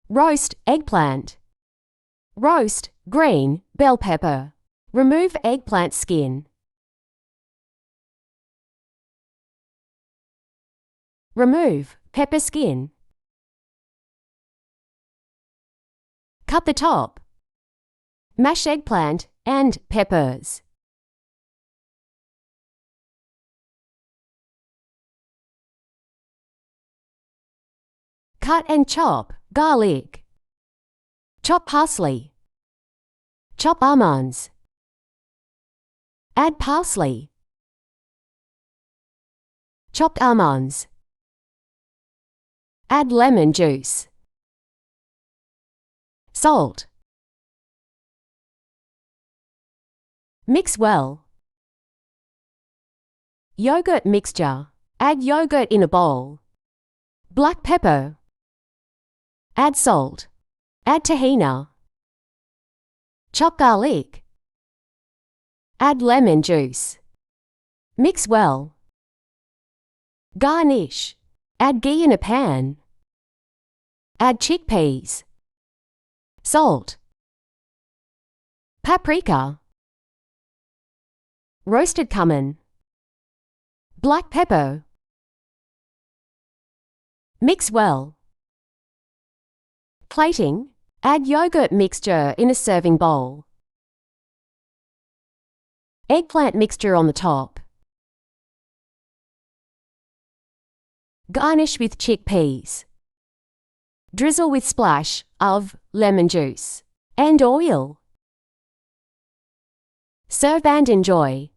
Roast eggplant. Roast green bell pepper. Remove eggplant skin. Remove pepper skin. Cut the top. Mash eggplant and peppers. Cut and chop garlic. Chop parsley. Chop almonds. Add parsley. Chopped almonds. Add lemon juice. Salt. Mix well. Yogurt mixture. Add yogurt in a bowl. Black pepper. Add salt. Add tahini. Chop garlic. Add lemon juice. Mix well. Garnish. Add ghee in a pan. Add chickpeas. Salt. Paprika. Roasted cumin. Black pepper. Mix well. Plating. Add yogurt mixture in a serving bowl. Eggplant mixture on the top. Garnish with chickpeas. Drizzle with splash of lemon juice and oil. Serve and enjoy.